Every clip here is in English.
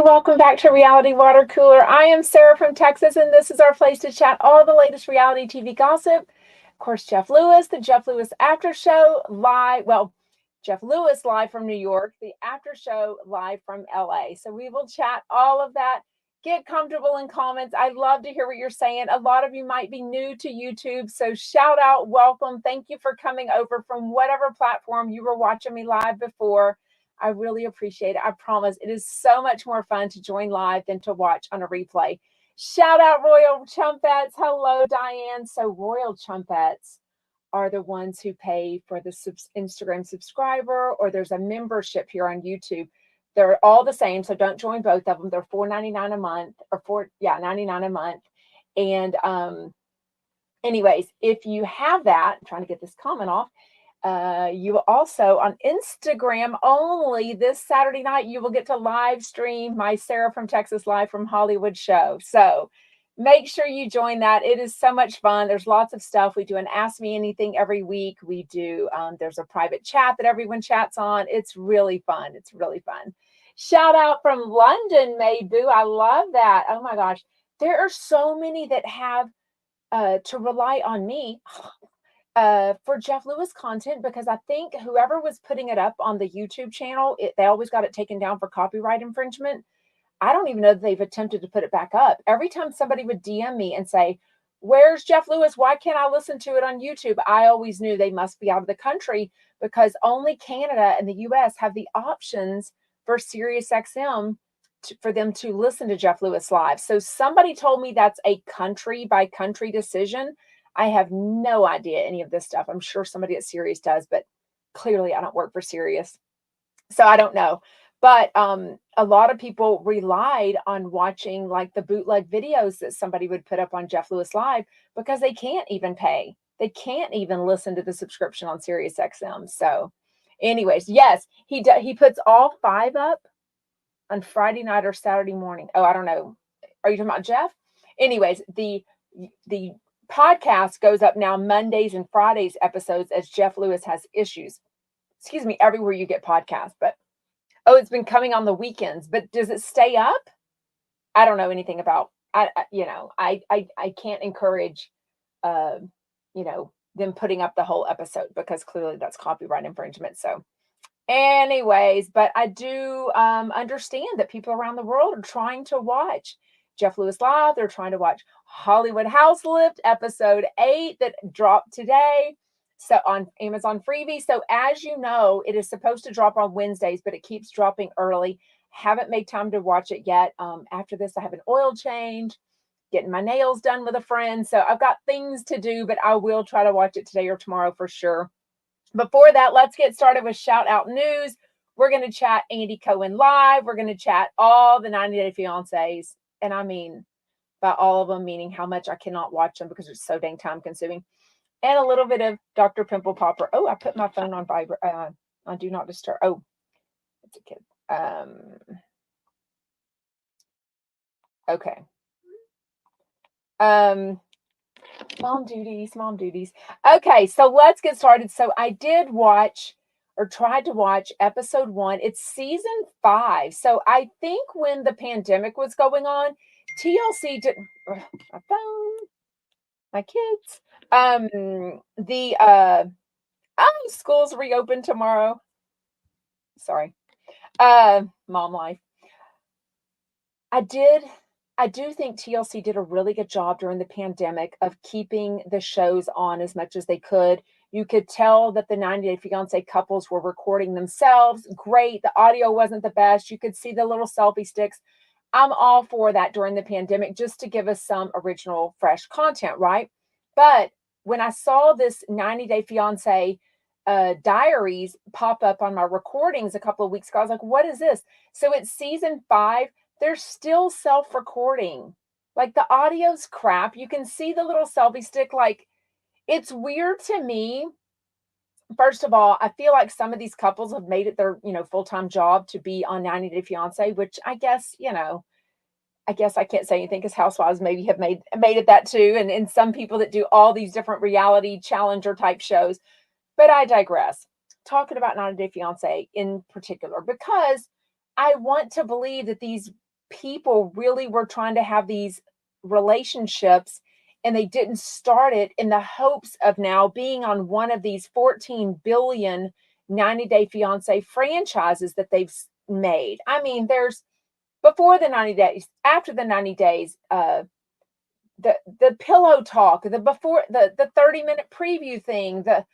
Welcome back to Reality Water Cooler. I am Sarah from Texas, and this is our place to chat all the latest reality TV gossip. Of course, Jeff Lewis, the Jeff Lewis After Show live. Well, Jeff Lewis live from New York, the After Show live from LA. So we will chat all of that. Get comfortable in comments. I'd love to hear what you're saying. A lot of you might be new to YouTube, so shout out, welcome. Thank you for coming over from whatever platform you were watching me live before. I really appreciate it. I promise it is so much more fun to join live than to watch on a replay. Shout out Royal Chumpets. Hello, Diane. So Royal Chumpets are the ones who pay for the Instagram subscriber, or there's a membership here on YouTube. They're all the same, so don't join both of them. They're $4.99 a month, or $99 a month. And anyways, if you have that, I'm trying to get this comment off. You also on Instagram only this Saturday night, you will get to live stream my Sarah from Texas Live from Hollywood show. So make sure you join that. It is so much fun. There's lots of stuff. We do an Ask Me Anything every week. We do, there's a private chat that everyone chats on. It's really fun. It's really fun. Shout out from London, Maybu. I love that. Oh my gosh. There are so many that have to rely on me for Jeff Lewis content, because I think whoever was putting it up on the YouTube channel, they always got it taken down for copyright infringement. I don't even know that they've attempted to put it back up. Every time somebody would DM me and say, "Where's Jeff Lewis? Why can't I listen to it on YouTube?" I always knew they must be out of the country, because only Canada and the US have the options for SiriusXM for them to listen to Jeff Lewis live. So somebody told me that's a country by country decision. I have no idea any of this stuff. I'm sure somebody at Sirius does, but clearly I don't work for Sirius, so I don't know. But a lot of people relied on watching like the bootleg videos that somebody would put up on Jeff Lewis Live, because they can't even pay. They can't even listen to the subscription on Sirius XM. So anyways, yes, he puts all 5 up on Friday night or Saturday morning. Oh, I don't know. Are you talking about Jeff? Anyways, the podcast goes up now Mondays and Fridays episodes, as Jeff Lewis has issues. Excuse me, everywhere you get podcasts. But it's been coming on the weekends. But does it stay up? I don't know anything about. I can't encourage, them putting up the whole episode, because clearly that's copyright infringement. So anyways, but I do understand that people around the world are trying to watch Jeff Lewis Live. They're trying to watch Hollywood House Lift episode 8 that dropped today, so on Amazon Freebie. So as you know, it is supposed to drop on Wednesdays, but it keeps dropping early. Haven't made time to watch it yet. After this, I have an oil change, getting my nails done with a friend. So I've got things to do, but I will try to watch it today or tomorrow for sure. Before that, let's get started with shout out news. We're going to chat Andy Cohen live. We're going to chat all the 90 Day Fiancés. And I mean, by all of them, meaning how much I cannot watch them because it's so dang time consuming. And a little bit of Dr. Pimple Popper. Oh, I put my phone on on Do Not Disturb. Oh, it's a kid. Okay. Mom duties. Okay, so let's get started. So I did watch, or tried to watch, episode 1. It's season 5. So I think when the pandemic was going on, TLC did my phone, my kids. Schools reopen tomorrow. Sorry. Mom life. I do think TLC did a really good job during the pandemic of keeping the shows on as much as they could. You could tell that the 90 Day Fiancé couples were recording themselves. Great. The audio wasn't the best. You could see the little selfie sticks. I'm all for that during the pandemic, just to give us some original, fresh content, right? But when I saw this 90 Day Fiancé diaries pop up on my recordings a couple of weeks ago, I was like, what is this? So it's season 5. They're still self-recording. Like, the audio's crap. You can see the little selfie stick. Like, it's weird to me. First of all, I feel like some of these couples have made it their, full-time job to be on 90 Day Fiancé, which I guess, I guess I can't say anything, because housewives maybe have made it that too. And some people that do all these different reality challenger type shows. But I digress. Talking about 90 Day Fiancé in particular, because I want to believe that these people really were trying to have these relationships, and they didn't start it in the hopes of now being on one of these 14 billion 90 Day Fiance franchises that they've made. I mean, there's before the 90 days, after the 90 days, the pillow talk, the before the 30-minute preview thing, the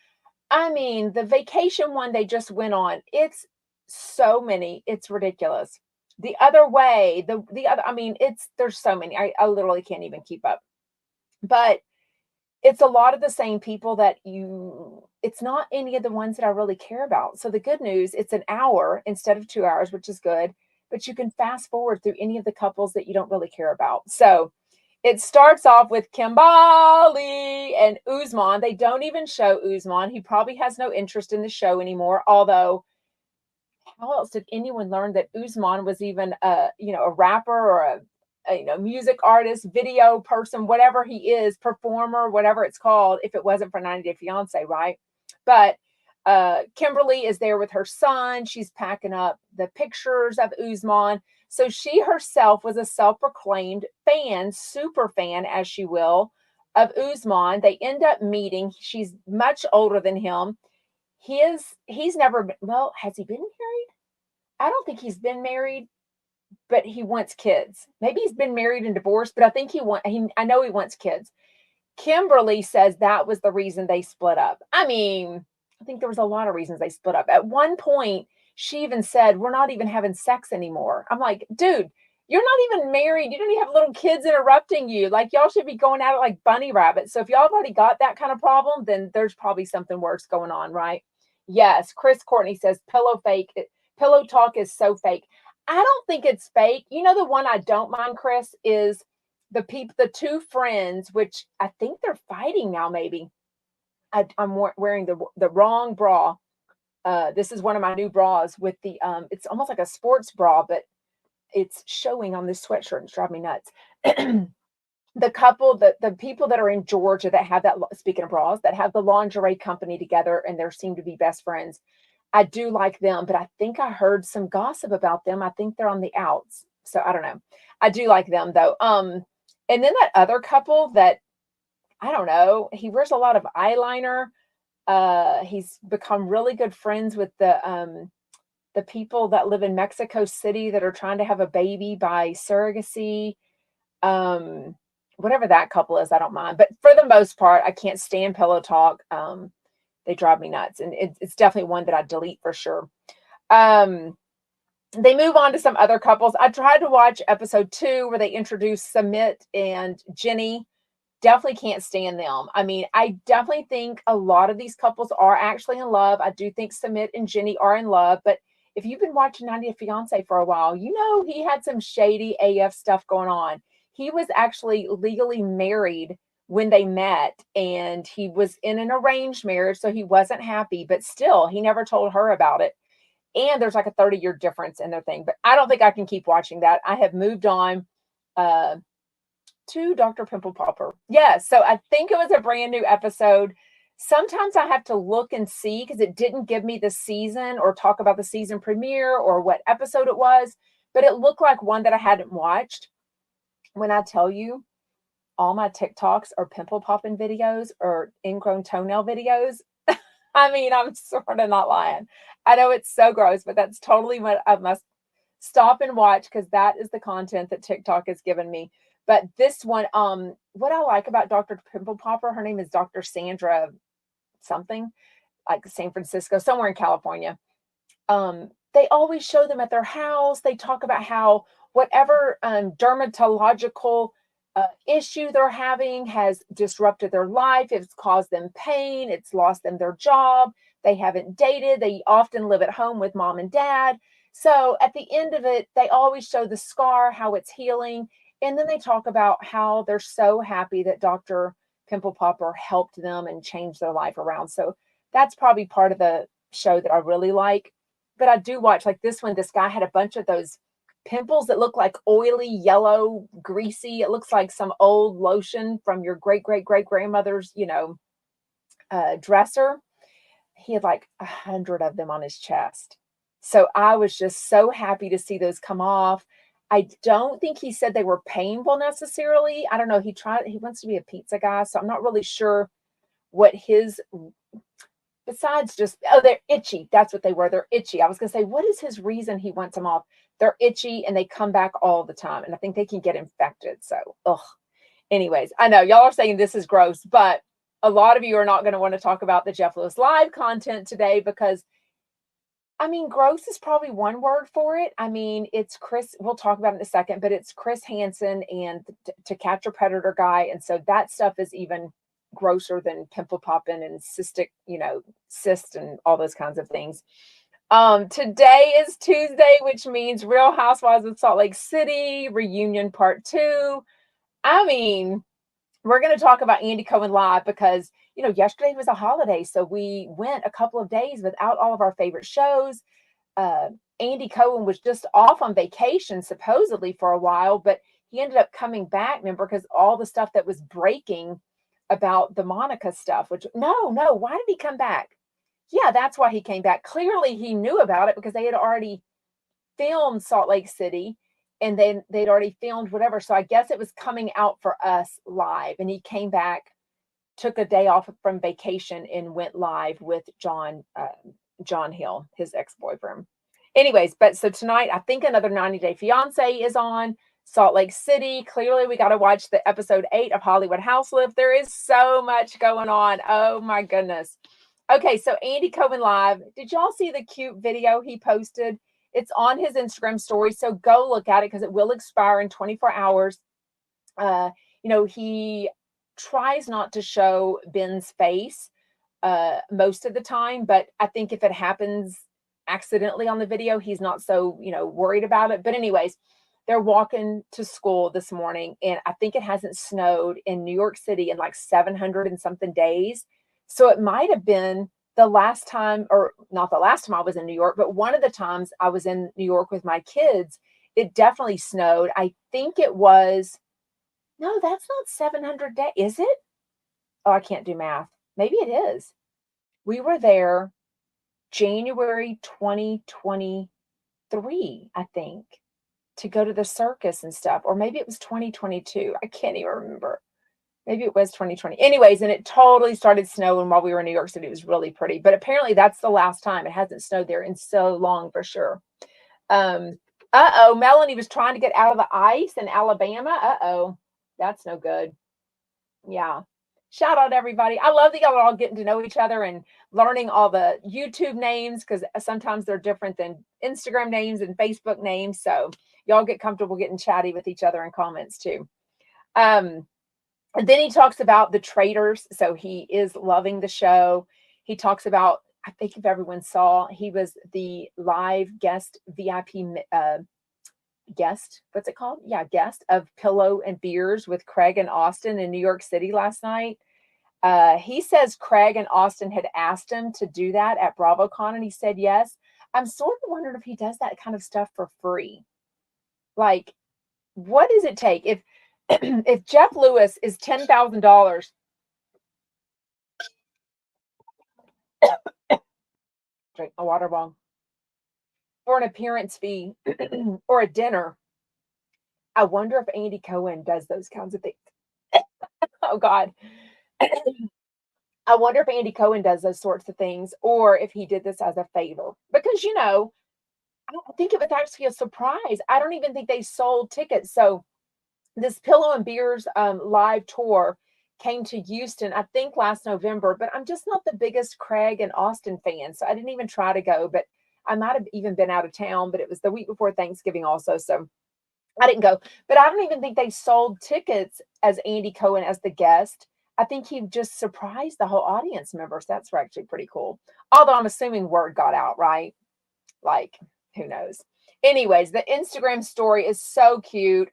vacation one they just went on. It's so many, it's ridiculous. The other way, the other, I mean, there's so many. I literally can't even keep up. But it's a lot of the same people that it's not any of the ones that I really care about. So the good news, it's an hour instead of 2 hours, which is good, but you can fast forward through any of the couples that you don't really care about. So it starts off with Kimbali and Usman. They don't even show Usman. He probably has no interest in the show anymore. Although, how else did anyone learn that Usman was even a rapper or a music artist, video person, whatever he is, performer, whatever it's called, if it wasn't for 90 Day Fiance, right? But Kimberly is there with her son. She's packing up the pictures of Usman. So she herself was a self-proclaimed fan, super fan, as she will, of Usman. They end up meeting. She's much older than him. He's never been, well, has he been married? I don't think he's been married, but he wants kids. Maybe he's been married and divorced, but I think I know he wants kids. Kimberly says that was the reason they split up. I mean, I think there was a lot of reasons they split up. At one point, she even said, "We're not even having sex anymore." I'm like, dude, you're not even married. You don't even have little kids interrupting you. Like, y'all should be going at it like bunny rabbits. So if y'all have already got that kind of problem, then there's probably something worse going on, right? Yes, Chris Courtney says pillow talk is so fake. I don't think it's fake. You know, the one I don't mind, Chris, is the two friends, which I think they're fighting now. Maybe I'm wearing the wrong bra. This is one of my new bras with it's almost like a sports bra, but it's showing on this sweatshirt and it's driving me nuts. The people that are in Georgia that have that, speaking of bras, that have the lingerie company together and they seem to be best friends. I do like them, but I think I heard some gossip about them. I think they're on the outs. So I don't know. I do like them though. And then that other couple that, I don't know, he wears a lot of eyeliner. He's become really good friends with the people that live in Mexico City that are trying to have a baby by surrogacy. Whatever that couple is, I don't mind. But for the most part, I can't stand pillow talk. They drive me nuts, and it's definitely one that I delete for sure. They move on to some other couples. I tried to watch episode 2 where they introduce Sumit and Jenny. Definitely can't stand them. I mean, I definitely think a lot of these couples are actually in love. I do think Sumit and Jenny are in love, but if you've been watching 90 Day Fiance for a while, you know he had some shady AF stuff going on. He was actually legally married when they met, and he was in an arranged marriage, so he wasn't happy, but still, he never told her about it. And there's like a 30-year difference in their thing, but I don't think I can keep watching that. I have moved on to Dr. Pimple Popper. Yes, so I think it was a brand new episode. Sometimes I have to look and see because it didn't give me the season or talk about the season premiere or what episode it was, but it looked like one that I hadn't watched. When I tell you, all my TikToks are pimple popping videos or ingrown toenail videos. I mean, I'm sort of not lying. I know it's so gross, but that's totally what I must stop and watch because that is the content that TikTok has given me. But this one, what I like about Dr. Pimple Popper, her name is Dr. Sandra something, like San Francisco, somewhere in California. They always show them at their house. They talk about how whatever dermatological issue they're having has disrupted their life. It's caused them pain. It's lost them their job. They haven't dated. They often live at home with mom and dad. So at the end of it, they always show the scar, how it's healing. And then they talk about how they're so happy that Dr. Pimple Popper helped them and changed their life around. So that's probably part of the show that I really like. But I do watch, like this one, this guy had a bunch of those pimples that look like oily, yellow, greasy. It looks like some old lotion from your great-great-great-grandmother's, dresser. He had like 100 of them on his chest. So I was just so happy to see those come off. I don't think he said they were painful necessarily. I don't know. He wants to be a pizza guy, so I'm not really sure what his, besides just, oh, they're itchy. That's what they were. They're itchy. I was going to say, what is his reason he wants them off? They're itchy and they come back all the time. And I think they can get infected. So, ugh. Anyways, I know y'all are saying this is gross, but a lot of you are not going to want to talk about the Jeff Lewis live content today because, I mean, gross is probably one word for it. I mean, it's Chris, we'll talk about it in a second, but it's Chris Hansen and To Catch a Predator guy. And so that stuff is even grosser than pimple popping and cystic, cyst and all those kinds of things. Today is Tuesday, which means Real Housewives of Salt Lake City reunion part 2. I mean, we're going to talk about Andy Cohen live because, yesterday was a holiday. So we went a couple of days without all of our favorite shows. Andy Cohen was just off on vacation, supposedly for a while, but he ended up coming back, remember, because all the stuff that was breaking about the Monica stuff, which, no, why did he come back? Yeah, that's why he came back. Clearly he knew about it because they had already filmed Salt Lake City and then they'd already filmed whatever. So I guess it was coming out for us live. And he came back, took a day off from vacation and went live with John Hill, his ex-boyfriend. Anyways, but so tonight, I think another 90 Day Fiance is on. Salt Lake City. Clearly, we got to watch the episode 8 of Hollywood Houselift. There is so much going on. Oh my goodness. Okay, so Andy Cohen live. Did y'all see the cute video he posted? It's on his Instagram story, so go look at it because it will expire in 24 hours. He tries not to show Ben's face most of the time, but I think if it happens accidentally on the video, he's not so, worried about it. But anyways, they're walking to school this morning, and I think it hasn't snowed in New York City in like 700 and something days. So it might have been the last time, or not the last time I was in New York, but one of the times I was in New York with my kids, it definitely snowed. I think it was, no, that's not 700 days, is it? Oh, I can't do math. Maybe it is. We were there January 2023, I think, to go to the circus and stuff. Or maybe it was 2022. I can't even remember. Maybe it was 2020. Anyways, and it totally started snowing while we were in New York City. It was really pretty. But apparently that's the last time. It hasn't snowed there in so long for sure. Melanie was trying to get out of the ice in Alabama. That's no good. Yeah. Shout out everybody. I love that y'all are all getting to know each other and learning all the YouTube names because sometimes they're different than Instagram names and Facebook names. So y'all get comfortable getting chatty with each other in comments too. And then he talks about the Traitors. So he is loving the show. He talks about, I think if everyone saw, he was the live guest VIP guest. What's it called? Yeah, guest of Pillow and Beers with Craig and Austin in New York City last night. He says Craig and Austin had asked him to do that at BravoCon, and he said yes. I'm sort of wondering if he does that kind of stuff for free. Like, what does it take if if Jeff Lewis is $10,000? Drink a water bong. For an appearance fee or a dinner. I wonder if Andy Cohen does those kinds of things. Oh God. I wonder if Andy Cohen does those sorts of things or if he did this as a favor. Because, I don't think it was actually a surprise. I don't even think they sold tickets. So this Pillow and Beers live tour came to Houston, I think last November, but I'm just not the biggest Craig and Austin fan. So I didn't even try to go, but I might have even been out of town, but it was the week before Thanksgiving also. So I didn't go, but I don't even think they sold tickets as Andy Cohen as the guest. I think he just surprised the whole audience members. That's actually pretty cool. Although I'm assuming word got out, right? Like, who knows? Anyways, the Instagram story is so cute.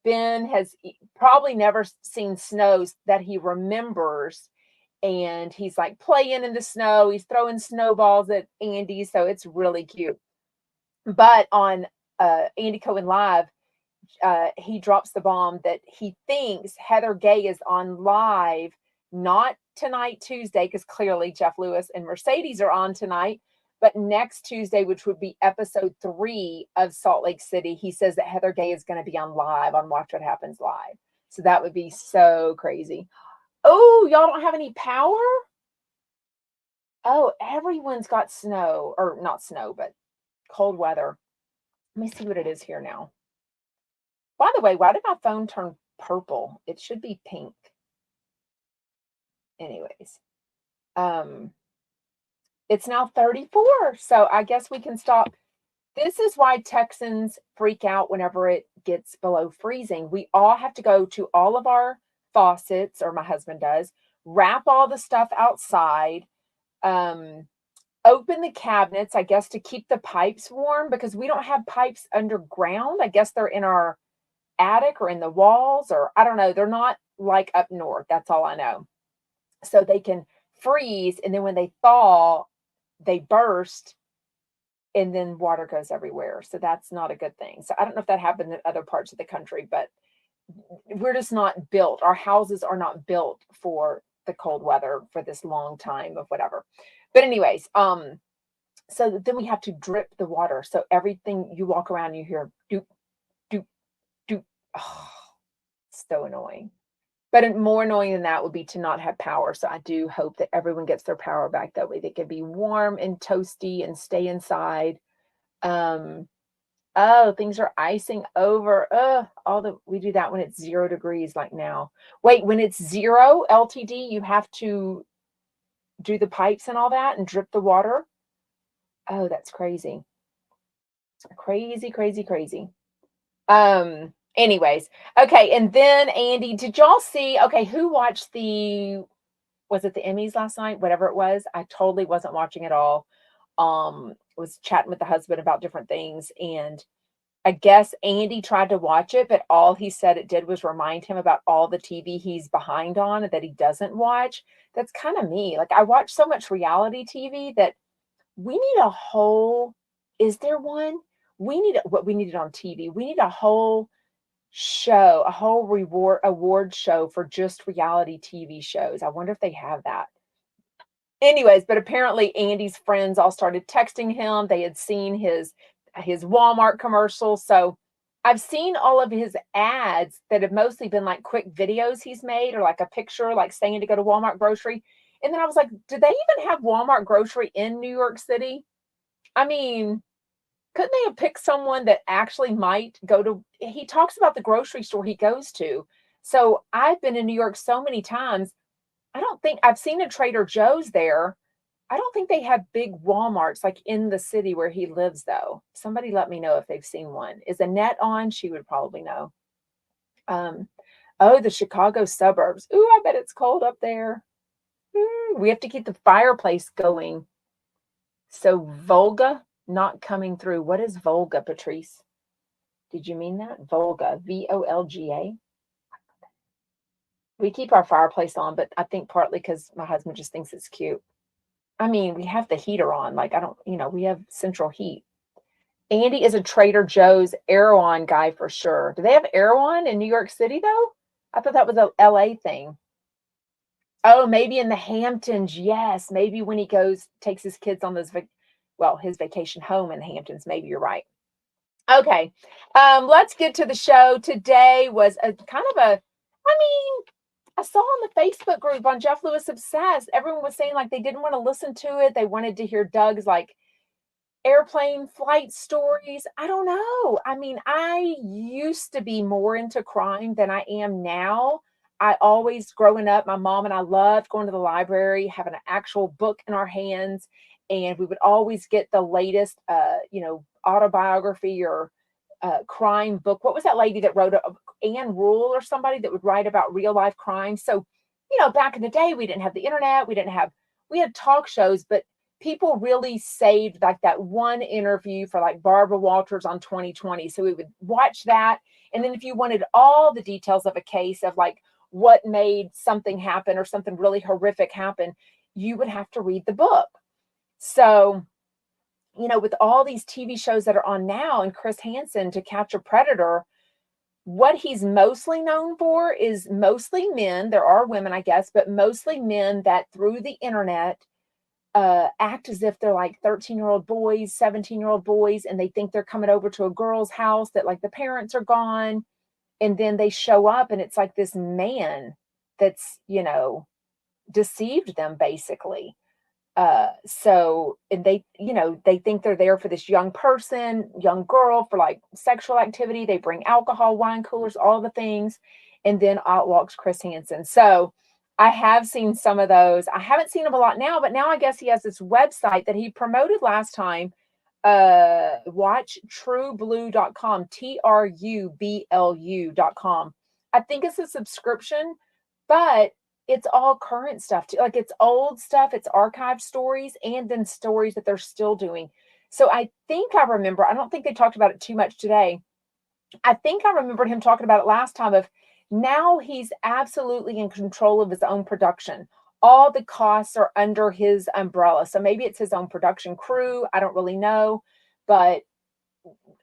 Ben has probably never seen snows that he remembers. And he's like playing in the snow. He's throwing snowballs at Andy. So it's really cute. But on Andy Cohen Live, he drops the bomb that he thinks Heather Gay is on live, not tonight, Tuesday, because clearly Jeff Lewis and Mercedes are on tonight, But next Tuesday, which would be episode 3 of Salt Lake City, he says that Heather Gay is going to be on live on Watch What Happens Live. So that would be so crazy. Oh, y'all don't have any power? Oh, everyone's got snow, or not snow, but cold weather. Let me see what it is here now. By the way, why did my phone turn purple? It should be pink. Anyways, it's now 34, so I guess we can stop. This is why Texans freak out whenever it gets below freezing. We all have to go to all of our faucets, or my husband does, wrap all the stuff outside, open the cabinets, I guess, to keep the pipes warm, because we don't have pipes underground. I guess they're in our attic or in the walls, or I don't know. They're not like up north. That's all I know. So they can freeze, and then when they thaw, they burst, and then water goes everywhere. So that's not a good thing. So I don't know if that happened in other parts of the country, but we're just not built. Our houses are not built for the cold weather for this long time of whatever. But anyways, so then we have to drip the water. So everything you walk around, you hear doop, doop, doop. Oh, so annoying. But more annoying than that would be to not have power. So I do hope that everyone gets their power back. That way they can be warm and toasty and stay inside. Oh, things are icing over. We do that when it's 0 degrees like now. Wait, when it's 0 LTD, you have to do the pipes and all that and drip the water. Oh, that's crazy. Crazy, crazy, crazy. Anyways, okay, and then Andy, did y'all see, okay, who watched was it the Emmys last night? Whatever it was. I totally wasn't watching at all. Was chatting with the husband about different things, and I guess Andy tried to watch it, but all he said it did was remind him about all the TV he's behind on and that he doesn't watch. That's kind of me. Like, I watch so much reality TV that we need a whole, is there one? What we needed on TV. We need a whole show, a whole award show for just reality TV shows. I wonder if they have that. Anyways, but apparently Andy's friends all started texting him. They had seen his Walmart commercials. So I've seen all of his ads that have mostly been like quick videos he's made, or like a picture, like saying to go to Walmart grocery. And then I was like, do they even have Walmart grocery in New York City? I mean, couldn't they have picked someone that actually might go to, he talks about the grocery store he goes to. So I've been in New York so many times. I don't think I've seen a Trader Joe's there. I don't think they have big Walmarts like in the city where he lives, though. Somebody let me know if they've seen one. Is Annette on? She would probably know. Oh, the Chicago suburbs. Ooh, I bet it's cold up there. We have to keep the fireplace going. So Volga not coming through. What is Volga, Patrice? Did you mean that? Volga, Volga. We keep our fireplace on, but I think partly because my husband just thinks it's cute. I mean, we have the heater on. Like, I don't, we have central heat. Andy is a Trader Joe's Erewhon guy for sure. Do they have Erewhon in New York City, though? I thought that was a LA thing. Oh, maybe in the Hamptons. Yes. Maybe when he takes his kids on his vacation home in the Hamptons. Maybe you're right. Okay. Let's get to the show. Today was I saw on the Facebook group on Jeff Lewis Obsessed, everyone was saying like they didn't want to listen to it. They wanted to hear Doug's like airplane flight stories. I don't know. I mean, I used to be more into crime than I am now. I always, growing up, my mom and I loved going to the library, having an actual book in our hands, and we would always get the latest, autobiography or crime book. What was that lady that wrote Anne Rule or somebody that would write about real life crime? So, back in the day, we didn't have the internet. We had talk shows, but people really saved like that one interview for like Barbara Walters on 2020. So we would watch that. And then if you wanted all the details of a case of like what made something happen or something really horrific happen, you would have to read the book. So, with all these TV shows that are on now and Chris Hansen, To Catch a Predator, what he's mostly known for is mostly men. There are women, I guess, but mostly men that through the internet act as if they're like 13-year-old boys, 17-year-old boys, and they think they're coming over to a girl's house that like the parents are gone. And then they show up and it's like this man that's, deceived them basically. And they think they're there for this young girl for like sexual activity. They bring alcohol, wine coolers, all the things. And then out walks Chris Hansen. So I have seen some of those. I haven't seen him a lot now, but now I guess he has this website that he promoted last time. Watch trueblue.com, TRUBLU.com. I think it's a subscription, but it's all current stuff too. Like it's old stuff, it's archived stories, and then stories that they're still doing. So I think I remember, I don't think they talked about it too much today. I think I remembered him talking about it last time of now he's absolutely in control of his own production. All the costs are under his umbrella. So maybe it's his own production crew. I don't really know, but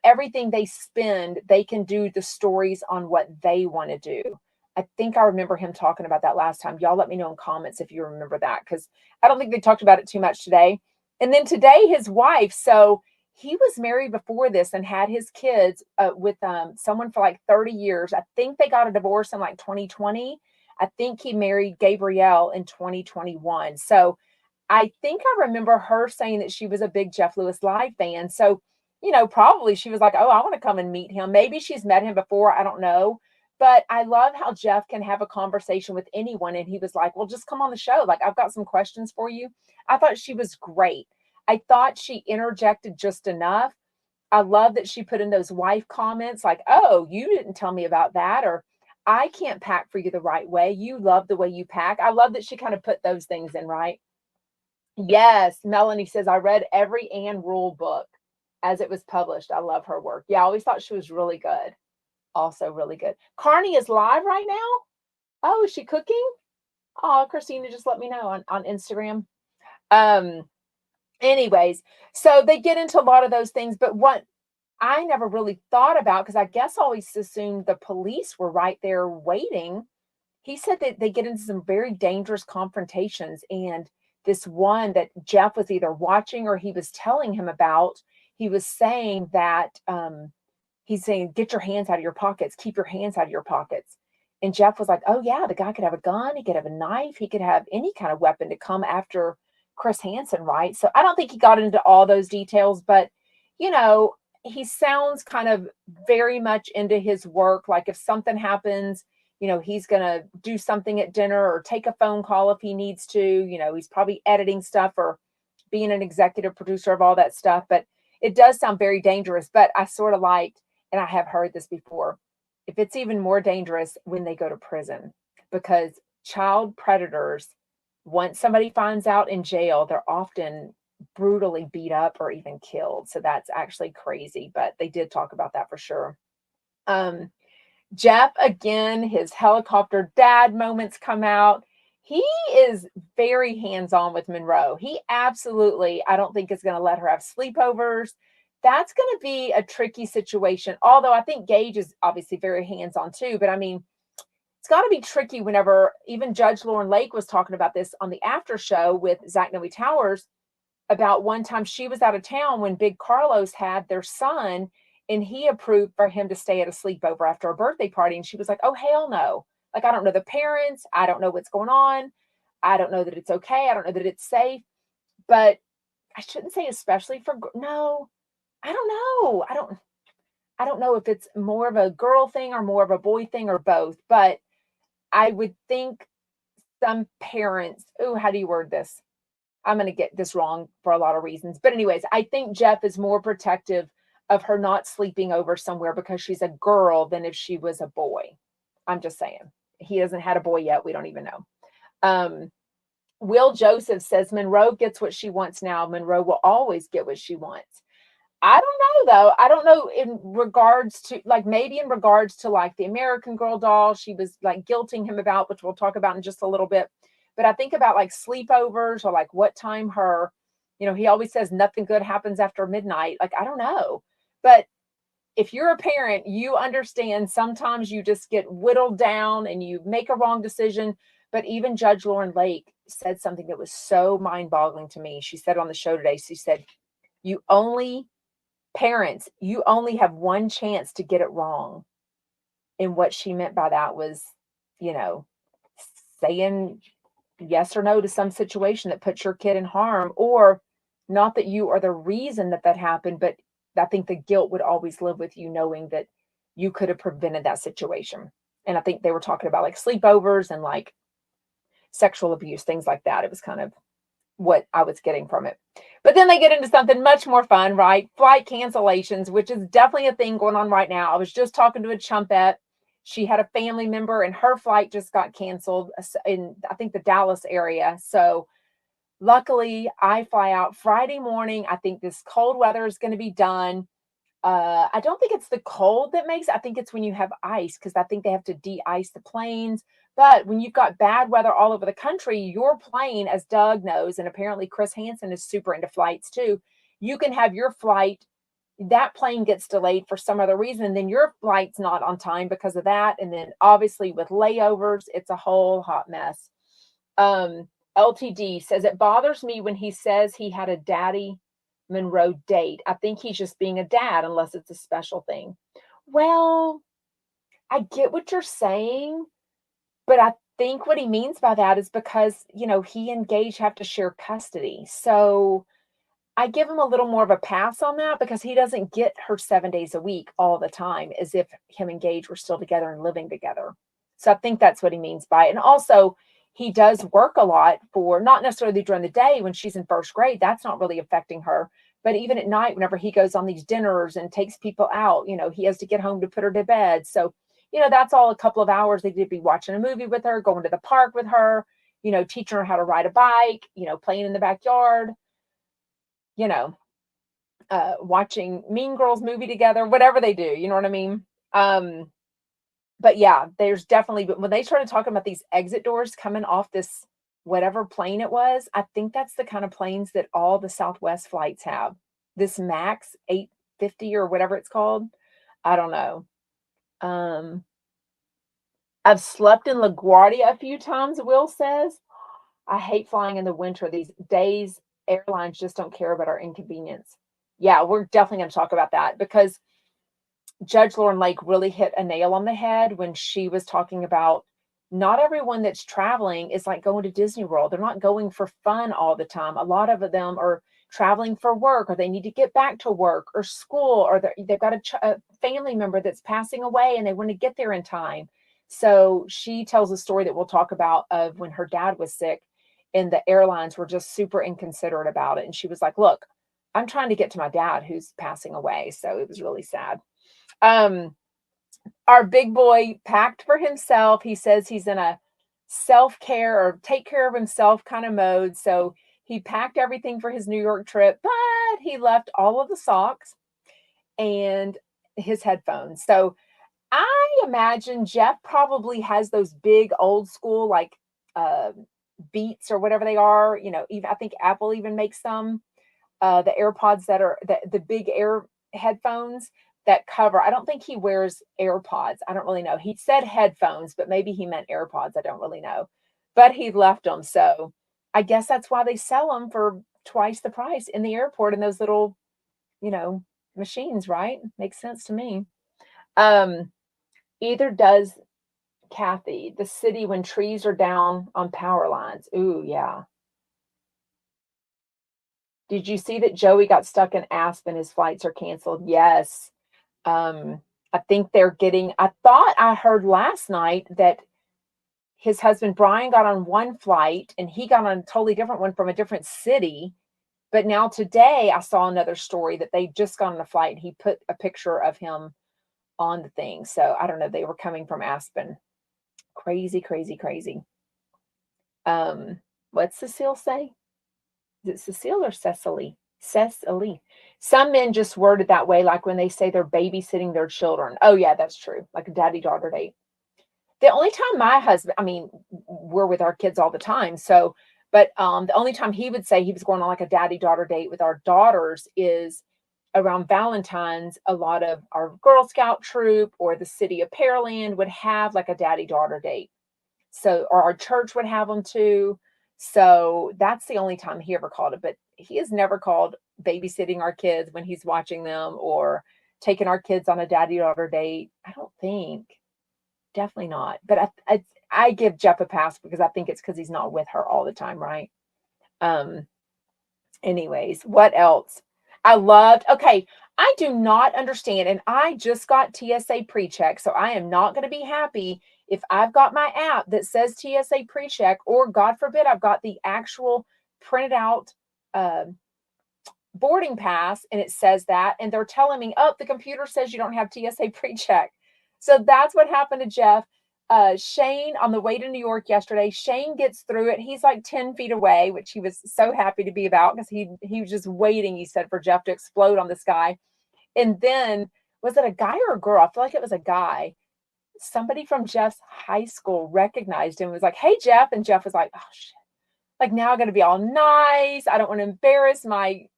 everything they spend, they can do the stories on what they want to do. I think I remember him talking about that last time. Y'all let me know in comments if you remember that, because I don't think they talked about it too much today. And then today, his wife. So he was married before this and had his kids with someone for like 30 years. I think they got a divorce in like 2020. I think he married Gabrielle in 2021. So I think I remember her saying that she was a big Jeff Lewis live fan. So, probably she was like, oh, I want to come and meet him. Maybe she's met him before. I don't know. But I love how Jeff can have a conversation with anyone. And he was like, well, just come on the show. Like, I've got some questions for you. I thought she was great. I thought she interjected just enough. I love that she put in those wife comments like, oh, you didn't tell me about that. Or I can't pack for you the right way. You love the way you pack. I love that she kind of put those things in, right? Yes. Melanie says, I read every Anne Rule book as it was published. I love her work. Yeah, I always thought she was really good. Also really good. Carney is live right now. Oh, is she cooking? Oh, Christina, just let me know on Instagram. Anyways, so they get into a lot of those things, but what I never really thought about, because I guess I always assumed the police were right there waiting. He said that they get into some very dangerous confrontations, and this one that Jeff was either watching or he was telling him about, he was saying that he's saying, get your hands out of your pockets, keep your hands out of your pockets. And Jeff was like, oh yeah, the guy could have a gun, he could have a knife, he could have any kind of weapon to come after Chris Hansen, right? So I don't think he got into all those details, but he sounds kind of very much into his work. Like if something happens, he's going to do something at dinner or take a phone call if he needs to. He's probably editing stuff or being an executive producer of all that stuff. But it does sound very dangerous. But I sort of liked, and I have heard this before, if it's even more dangerous when they go to prison, because child predators, once somebody finds out in jail, they're often brutally beat up or even killed. So that's actually crazy. But they did talk about that for sure. Jeff, again, his helicopter dad moments come out. He is very hands-on with Monroe. He absolutely, I don't think is going to let her have sleepovers. That's going to be a tricky situation. Although I think Gage is obviously very hands-on too. But I mean, it's got to be tricky whenever even Judge Lauren Lake was talking about this on the after show with Zach Noe Towers about one time she was out of town when Big Carlos had their son, and he approved for him to stay at a sleepover after a birthday party. And she was like, oh, hell no. Like, I don't know the parents. I don't know what's going on. I don't know that it's okay. I don't know that it's safe. But I shouldn't say especially for, no, I don't know. I don't know if it's more of a girl thing or more of a boy thing or both. But I would think some parents, how do you word this? I'm going to get this wrong for a lot of reasons. But anyways, I think Jeff is more protective of her not sleeping over somewhere because she's a girl than if she was a boy. I'm just saying. He hasn't had a boy yet. We don't even know. Will Joseph says Monroe gets what she wants now. Monroe will always get what she wants. I don't know, though. I don't know in regards to, like, maybe in regards to, like, the American Girl doll she was, like, guilting him about, which we'll talk about in just a little bit. But I think about, like, sleepovers or, like, what time her, he always says nothing good happens after midnight. Like, I don't know. But if you're a parent, you understand sometimes you just get whittled down and you make a wrong decision. But even Judge Lauren Lake said something that was so mind-boggling to me. She said on the show today, she said, you only parents, you only have one chance to get it wrong. And what she meant by that was, you know, saying yes or no to some situation that puts your kid in harm, or not that you are the reason that that happened, but I think the guilt would always live with you knowing that you could have prevented that situation. And I think they were talking about like sleepovers and like sexual abuse, things like that. It was kind of what I was getting from it. But then they get into something much more fun, right? Flight cancellations, which is definitely a thing going on right now. I was just talking to a chumpette. She had a family member and her flight just got canceled in, I think, the Dallas area. So luckily, I fly out Friday morning. I think this cold weather is going to be done. I don't think it's the cold that makes it. I think it's when you have ice, because I think they have to de-ice the planes. But when you've got bad weather all over the country, your plane, as Doug knows, and apparently Chris Hansen is super into flights too, you can have your flight, that plane gets delayed for some other reason, then your flight's not on time because of that. And then obviously with layovers, it's a whole hot mess. LTD says, it bothers me when he says he had a Daddy Monroe date. I think he's just being a dad unless it's a special thing. Well, I get what you're saying, but I think what he means by that is because, you know, he and Gage have to share custody. So I give him a little more of a pass on that because he doesn't get her 7 days a week all the time, as if him and Gage were still together and living together. So I think that's what he means by it. And also, he does work a lot for, not necessarily during the day when she's in first grade, that's not really affecting her. But even at night, whenever he goes on these dinners and takes people out, you know, he has to get home to put her to bed. So, you know, that's all a couple of hours. They could be watching a movie with her, going to the park with her, you know, teaching her how to ride a bike, you know, playing in the backyard, you know, watching Mean Girls movie together, whatever they do, you know what I mean? But yeah, there's definitely, but when they started talking about these exit doors coming off this whatever plane it was, I think that's the kind of planes that all the Southwest flights have. This Max 850 or whatever it's called. I don't know. I've slept in LaGuardia a few times, Will says. I hate flying in the winter. These days, airlines just don't care about our inconvenience. Yeah, we're definitely going to talk about that because Judge Lauren Lake really hit a nail on the head when she was talking about not everyone that's traveling is like going to Disney World. They're not going for fun all the time. A lot of them are traveling for work, or they need to get back to work or school, or they've got a family member that's passing away and they want to get there in time. So she tells a story that we'll talk about of when her dad was sick and the airlines were just super inconsiderate about it. And she was like, look, I'm trying to get to my dad who's passing away. So it was really sad. Our big boy packed for himself. He says he's in a self-care or take care of himself kind of mode. So he packed everything for his New York trip, but he left all of the socks and his headphones. So I imagine Jeff probably has those big old school, like Beats or whatever they are. You know, even I think Apple even makes some, the AirPods that are the big air headphones that cover. I don't think he wears AirPods. I don't really know. He said headphones, but maybe he meant AirPods. I don't really know. But he left them. So I guess that's why they sell them for twice the price in the airport in those little, you know, machines, right? Makes sense to me. Either does Kathy, the city when trees are down on power lines. Ooh, yeah. Did you see that Joey got stuck in Aspen? His flights are canceled. Yes. I think they're getting, I thought I heard last night that his husband Brian got on one flight and he got on a totally different one from a different city. But now today I saw another story that they just got on a flight and he put a picture of him on the thing. So I don't know. They were coming from Aspen. Crazy, crazy, crazy. What's Cecile say? Is it Cecile or Cecily? Cecily. Some men just word it that way, like when they say they're babysitting their children. Oh, yeah, that's true. Like a daddy-daughter date. The only time my husband, I mean, we're with our kids all the time. So, but the only time he would say he was going on like a daddy-daughter date with our daughters is around Valentine's. A lot of our Girl Scout troop or the city of Pearland would have like a daddy-daughter date. So, or our church would have them too. So that's the only time he ever called it. But he has never called babysitting our kids when he's watching them or taking our kids on a daddy daughter date. I don't think. Definitely not. But I give Jeff a pass because I think it's because he's not with her all the time, right? Um, Anyways, what else? Okay, I do not understand, and I just got TSA pre-check, so I am not going to be happy if I've got my app that says TSA pre-check, or God forbid, I've got the actual printed out uh, boarding pass and it says that, and they're telling me, oh, the computer says you don't have TSA pre-check. So that's what happened to Jeff. Shane, on the way to New York yesterday, Shane gets through it. He's like 10 feet away, which he was so happy to be about because he was just waiting, he said, for Jeff to explode on this guy. And then, was it a guy or a girl? I feel like it was a guy. Somebody from Jeff's high school recognized him and was like, hey, Jeff. And Jeff was like, oh, shit. Like, now I got to be all nice. I don't want to embarrass I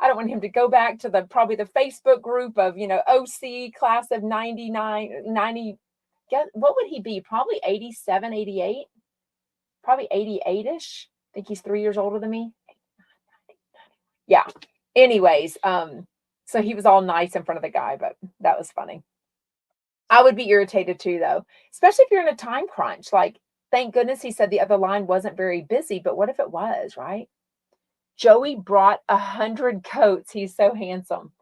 don't want him to go back to probably the Facebook group of, OC class of 99, 90. What would he be? Probably 87, 88, probably 88-ish. I think he's 3 years older than me. Yeah. Anyways, so he was all nice in front of the guy, but that was funny. I would be irritated too, though, especially if you're in a time crunch. Like, thank goodness he said the other line wasn't very busy, but what if it was, right? Joey brought 100 coats. He's so handsome.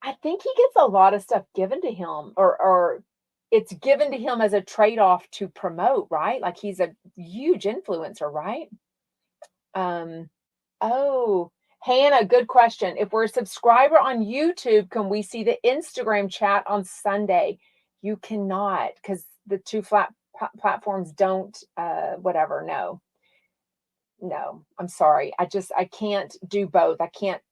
I think he gets a lot of stuff given to him, or it's given to him as a trade-off to promote, right? Like, he's a huge influencer, right? Oh, Hannah, good question. If we're a subscriber on YouTube, can we see the Instagram chat on Sunday? You cannot, because the two platforms don't, whatever. No, I'm sorry. I can't do both. I can't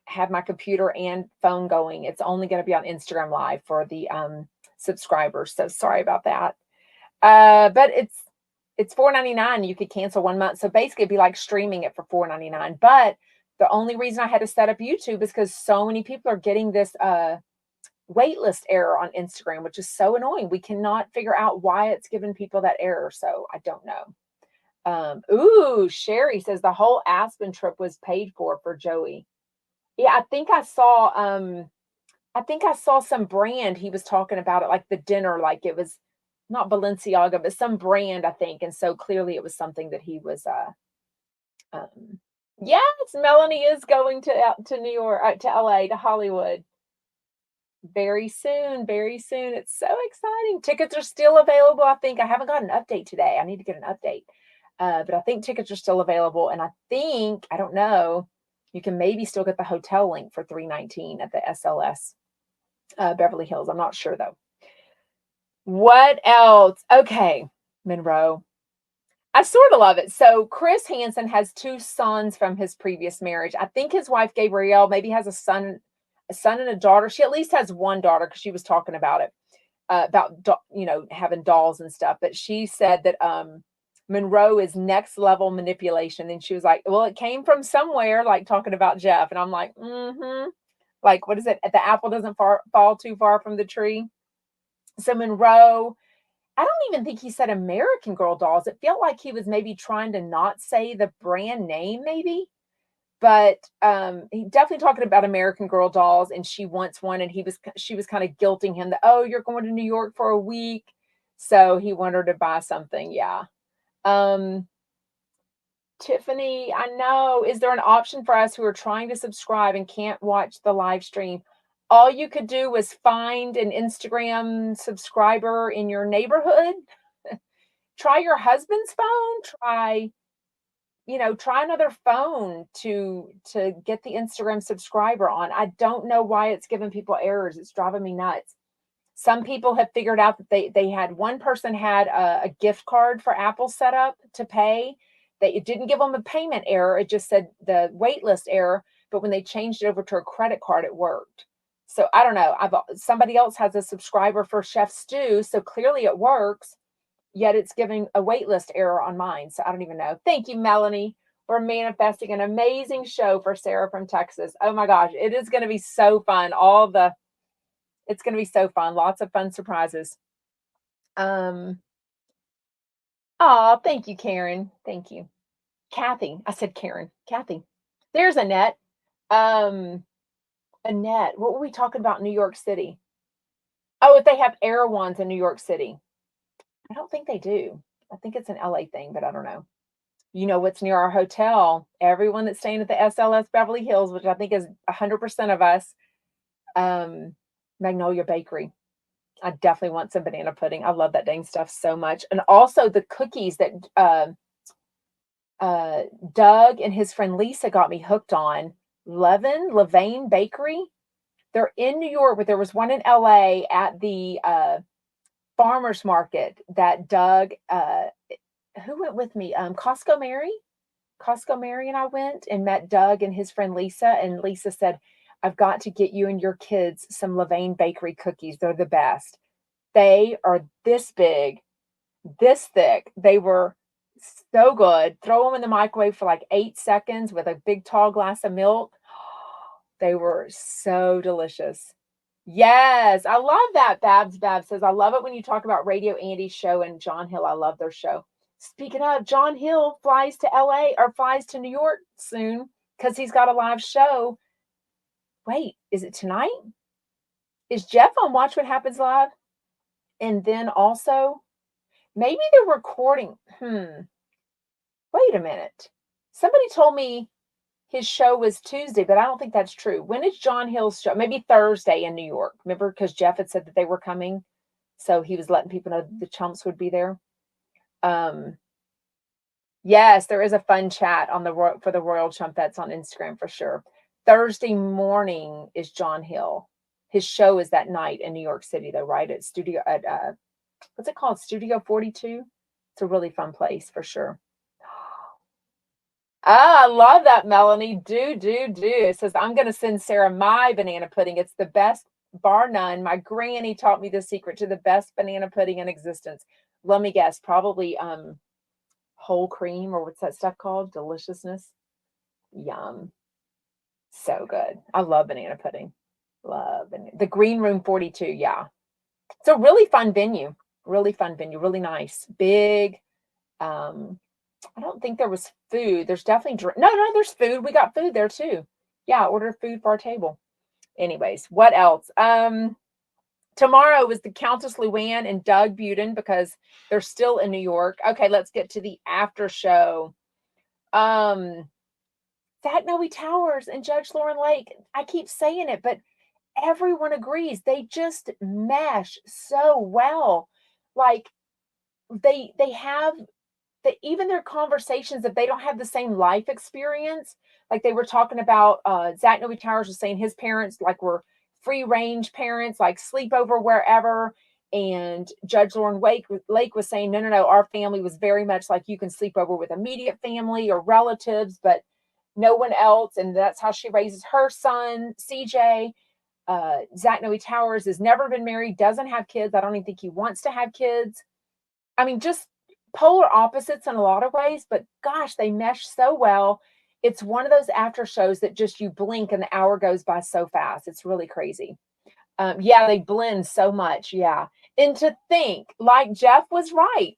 have my computer and phone going. It's only going to be on Instagram Live for the subscribers. So sorry about that. But it's $4.99. You could cancel 1 month. So basically it'd be like streaming it for $4.99. But the only reason I had to set up YouTube is because so many people are getting this waitlist error on Instagram, which is so annoying. We cannot figure out why it's giving people that error. So I don't know. Sherry says the whole Aspen trip was paid for Joey. Yeah, I think I saw some brand he was talking about it, like the dinner, like it was not Balenciaga, but some brand, I think. And so clearly it was something that he was yes, Melanie is going to New York, to LA, to Hollywood. Very soon, very soon. It's so exciting. Tickets are still available. I think I haven't got an update today. I need to get an update. But I think tickets are still available. And I don't know, you can maybe still get the hotel link for $319 at the SLS Beverly Hills. I'm not sure though. What else? Okay, Monroe. I sort of love it. So Chris Hansen has 2 sons from his previous marriage. I think his wife Gabrielle maybe has a son and a daughter. She at least has one daughter because she was talking about it, about having dolls and stuff. But she said that Monroe is next level manipulation, and she was like, "Well, it came from somewhere," like talking about Jeff, and I'm like, "Mm-hmm." Like, what is it? The apple doesn't fall too far from the tree. So Monroe, I don't even think he said American Girl dolls. It felt like he was maybe trying to not say the brand name, maybe. But he definitely talking about American Girl dolls, and she wants one, and she was kind of guilting him that, oh, you're going to New York for a week, so he wanted her to buy something. Yeah. Tiffany, I know. Is there an option for us who are trying to subscribe and can't watch the live stream? All you could do was find an Instagram subscriber in your neighborhood. Try your husband's phone. Try another phone to get the Instagram subscriber on. I don't know why it's giving people errors. It's driving me nuts. Some people have figured out that they had one person had a gift card for Apple set up to pay. It didn't give them a payment error. It just said the waitlist error. But when they changed it over to a credit card, it worked. So I don't know. Somebody else has a subscriber for Chef Stew, so clearly it works. Yet it's giving a waitlist error on mine. So I don't even know. Thank you, Melanie. We're manifesting an amazing show for Sarah from Texas. Oh my gosh, it is going to be so fun. It's going to be so fun. Lots of fun surprises. Oh, thank you, Karen. Thank you. Kathy. I said Karen. Kathy. There's Annette. Um, Annette, what were we talking about in New York City? Oh, if they have air ones in New York City. I don't think they do. I think it's an LA thing, but I don't know. You know what's near our hotel? Everyone that's staying at the SLS Beverly Hills, which I think is 100% of us, um, Magnolia Bakery. I definitely want some banana pudding. I love that dang stuff so much. And also the cookies that Doug and his friend Lisa got me hooked on. Levain Bakery. They're in New York, but there was one in LA at the farmers market that Doug, who went with me? Costco Mary. Costco Mary and I went and met Doug and his friend Lisa. And Lisa said, I've got to get you and your kids some Levain Bakery cookies. They're the best. They are this big, this thick. They were so good. Throw them in the microwave for like 8 seconds with a big tall glass of milk. They were so delicious. Yes, I love that. Babs says, I love it when you talk about Radio Andy's show and John Hill. I love their show. Speaking of, John Hill flies to LA or flies to New York soon because he's got a live show. Wait, is it tonight? Is Jeff on Watch What Happens Live? And then also, maybe they're recording. Wait a minute. Somebody told me his show was Tuesday, but I don't think that's true. When is John Hill's show? Maybe Thursday in New York. Remember, because Jeff had said that they were coming. So he was letting people know the chumps would be there. Yes, there is a fun chat on for the Royal Chump. That's on Instagram for sure. Thursday morning is John Hill. His show is that night in New York City, though, right? At what's it called? Studio 42. It's a really fun place for sure. Ah, I love that, Melanie. Do. It says, I'm going to send Sarah my banana pudding. It's the best, bar none. My granny taught me the secret to the best banana pudding in existence. Let me guess, probably whole cream, or what's that stuff called? Deliciousness. Yum. So good. I love banana pudding. Love the Green Room 42. Yeah. It's a really fun venue. Really fun venue. Really nice. Big. I don't think there was food. There's definitely no, there's food. We got food there too. Yeah, I ordered food for our table. Anyways, what else? Tomorrow was the Countess Luann and Doug Budin because they're still in New York. Okay, let's get to the after show. That Noe Towers and Judge Lauren Lake. I keep saying it, but everyone agrees they just mesh so well. Like they have even their conversations, if they don't have the same life experience, like they were talking about, Zach Noe Towers was saying his parents like were free range parents, like sleep over wherever. And Judge Lauren Lake was saying, no, our family was very much like you can sleep over with immediate family or relatives, but no one else. And that's how she raises her son, CJ. Zach Noe Towers has never been married, doesn't have kids. I don't even think he wants to have kids. I mean, just polar opposites in a lot of ways, but gosh, they mesh so well. It's one of those after shows that just you blink and the hour goes by so fast. It's really crazy. Yeah, they blend so much. Yeah. And to think, like Jeff was right,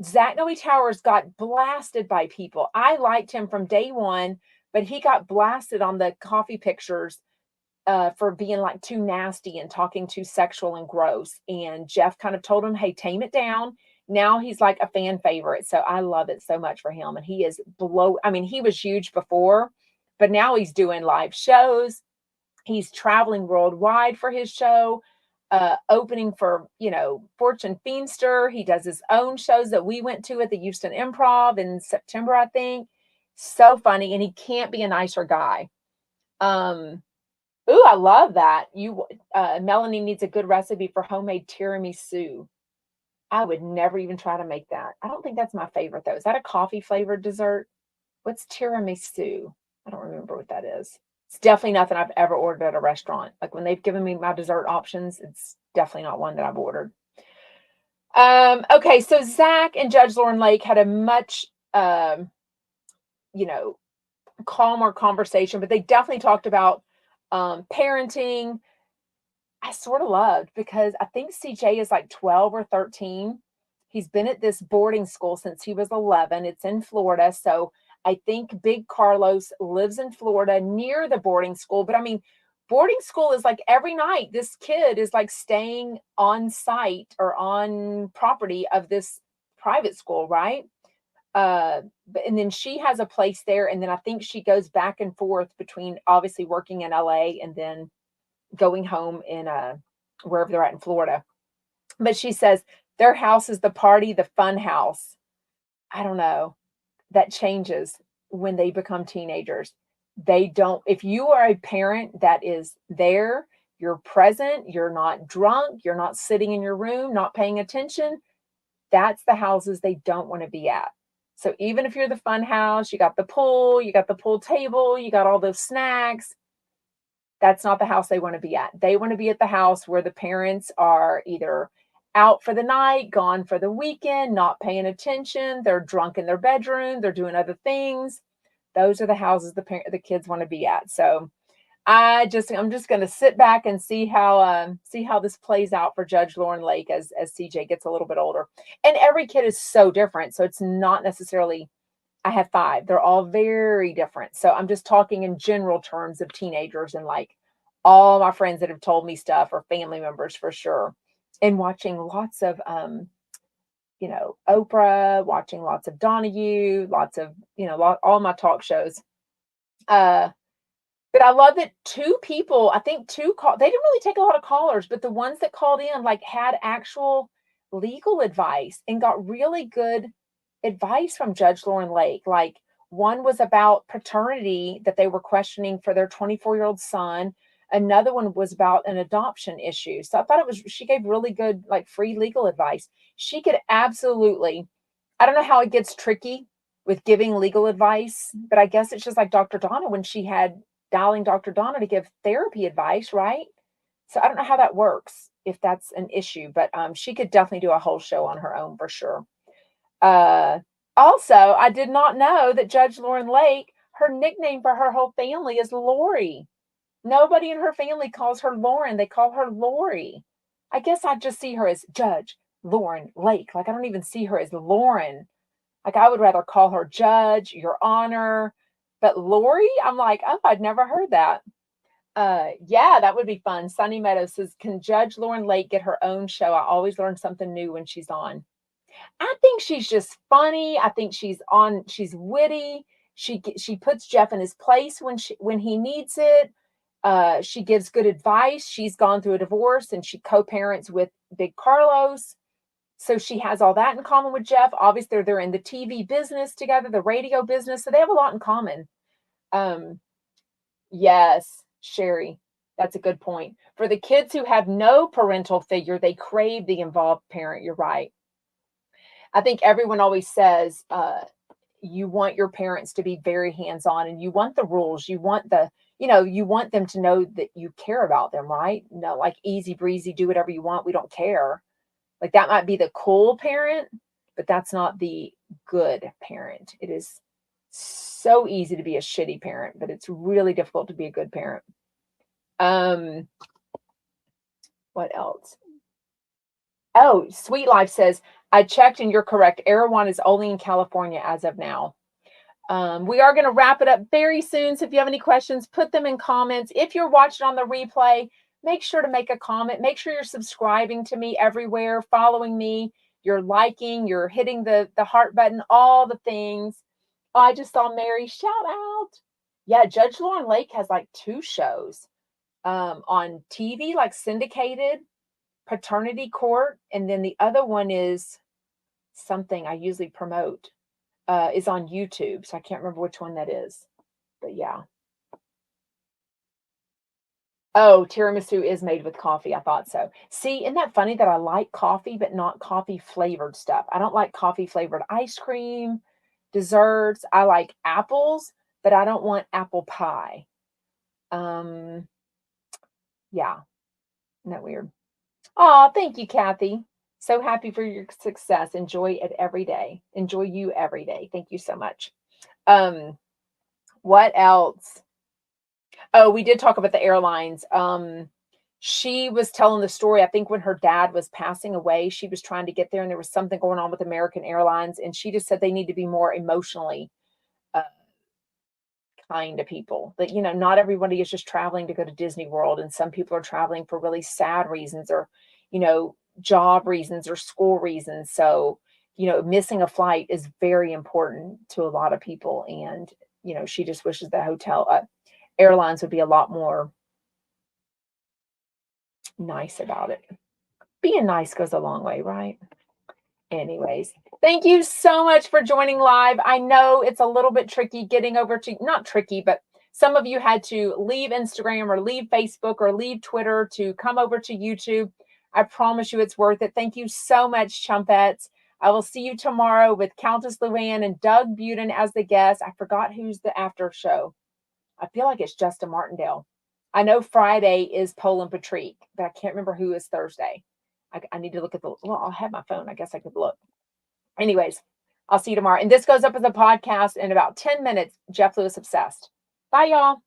Zach Noe Towers got blasted by people. I liked him from day one, but he got blasted on the coffee pictures for being like too nasty and talking too sexual and gross. And Jeff kind of told him, hey, tame it down. Now he's like a fan favorite. So I love it so much for him. And he is I mean, he was huge before, but now he's doing live shows. He's traveling worldwide for his show, opening for, Fortune Feimster. He does his own shows that we went to at the Houston Improv in September, I think. So funny. And he can't be a nicer guy. Ooh, I love that. Melanie needs a good recipe for homemade tiramisu. I would never even try to make that. I don't think that's my favorite though. Is that a coffee flavored dessert? What's tiramisu? I don't remember what that is. It's definitely nothing I've ever ordered at a restaurant. Like when they've given me my dessert options, it's definitely not one that I've ordered. Okay, so Zach and Judge Lauren Lake had a much, calmer conversation, but they definitely talked about parenting. I sort of loved because I think CJ is like 12 or 13 He's been at this boarding school since he was 11. It's in Florida. So I think Big Carlos lives in Florida near the boarding school. But I mean, boarding school is like every night, this kid is like staying on site or on property of this private school, right? And then she has a place there. And then I think she goes back and forth between obviously working in LA and then going home in wherever they're at in Florida. But she says their house is the party, the fun house. I don't know. That changes when they become teenagers. They don't, if you are a parent that is there, you're present, you're not drunk, you're not sitting in your room, not paying attention, that's the houses they don't want to be at. So even if you're the fun house, you got the pool, you got the pool table, you got all those snacks, that's not the house they want to be at. They want to be at the house where the parents are either out for the night, gone for the weekend, not paying attention, they're drunk in their bedroom, they're doing other things. Those are the houses the kids want to be at. So I'm just going to sit back and see how this plays out for Judge Lauren Lake as CJ gets a little bit older. And every kid is so different, so it's not necessarily. I have 5. They're all very different. So I'm just talking in general terms of teenagers and like all my friends that have told me stuff or family members for sure. And watching lots of Oprah, watching lots of Donahue, lots of, all my talk shows. But I love that 2 people, I think 2 they didn't really take a lot of callers, but the ones that called in like had actual legal advice and got really good advice from Judge Lauren Lake. Like one was about paternity that they were questioning for their 24-year-old son. Another one was about an adoption issue. So I thought she gave really good, like free legal advice. She could absolutely, I don't know how it gets tricky with giving legal advice, but I guess it's just like Dr. Donna when she had dialing Dr. Donna to give therapy advice, right? So I don't know how that works, if that's an issue, but she could definitely do a whole show on her own for sure. Also, I did not know that Judge Lauren Lake, her nickname for her whole family is Lori. Nobody in her family calls her Lauren. They call her Lori. I guess I just see her as Judge Lauren Lake. Like I don't even see her as Lauren. Like I would rather call her Judge, Your Honor. But Lori, I'm like, oh, I'd never heard that. Yeah, that would be fun. Sunny Meadows says, can Judge Lauren Lake get her own show? I always learn something new when she's on. I think she's just funny. I think she's witty. She puts Jeff in his place when he needs it. She gives good advice. She's gone through a divorce and she co-parents with Big Carlos. So she has all that in common with Jeff. Obviously, they're in the TV business together, the radio business. So they have a lot in common. Yes, Sherry, that's a good point. For the kids who have no parental figure, they crave the involved parent. You're right. I think everyone always says you want your parents to be very hands-on and you want the rules. You want you want them to know that you care about them, right? No, like easy breezy, do whatever you want. We don't care. Like that might be the cool parent, but that's not the good parent. It is so easy to be a shitty parent, but it's really difficult to be a good parent. What else? Oh, Sweet Life says, I checked and you're correct. Erewhon is only in California as of now. We are going to wrap it up very soon. So if you have any questions, put them in comments. If you're watching on the replay, make sure to make a comment. Make sure you're subscribing to me everywhere, following me. You're liking, you're hitting the heart button, all the things. Oh, I just saw Mary shout out. Yeah, Judge Lauren Lake has like 2 shows on TV, like syndicated, Paternity Court, and then the other one is something I usually promote. Is on YouTube, so I can't remember which one that is, but yeah. Oh, tiramisu is made with coffee. I thought so. See, isn't that funny that I like coffee, but not coffee flavored stuff? I don't like coffee flavored ice cream, desserts. I like apples, but I don't want apple pie. Yeah, isn't that weird? Oh, thank you, Kathy. So happy for your success. Enjoy it every day. Enjoy you every day. Thank you so much. What else? Oh, we did talk about the airlines. she was telling the story. I think when her dad was passing away, she was trying to get there and there was something going on with American Airlines. And she just said they need to be more emotionally uh, kind to people. That, not everybody is just traveling to go to Disney World. And some people are traveling for really sad reasons or, job reasons or school reasons. So, missing a flight is very important to a lot of people. And, she just wishes the airlines would be a lot more nice about it. Being nice goes a long way, right? Anyways, thank you so much for joining live. I know it's a little bit tricky getting over to, not tricky, but some of you had to leave Instagram or leave Facebook or leave Twitter to come over to YouTube. I promise you it's worth it. Thank you so much, Chumpettes. I will see you tomorrow with Countess Luann and Doug Budin as the guest. I forgot who's the after show. I feel like it's Justin Martindale. I know Friday is Poland Patrick, but I can't remember who is Thursday. I need to look at I'll have my phone. I guess I could look. Anyways, I'll see you tomorrow. And this goes up as a podcast in about 10 minutes. Jeff Lewis Obsessed. Bye, y'all.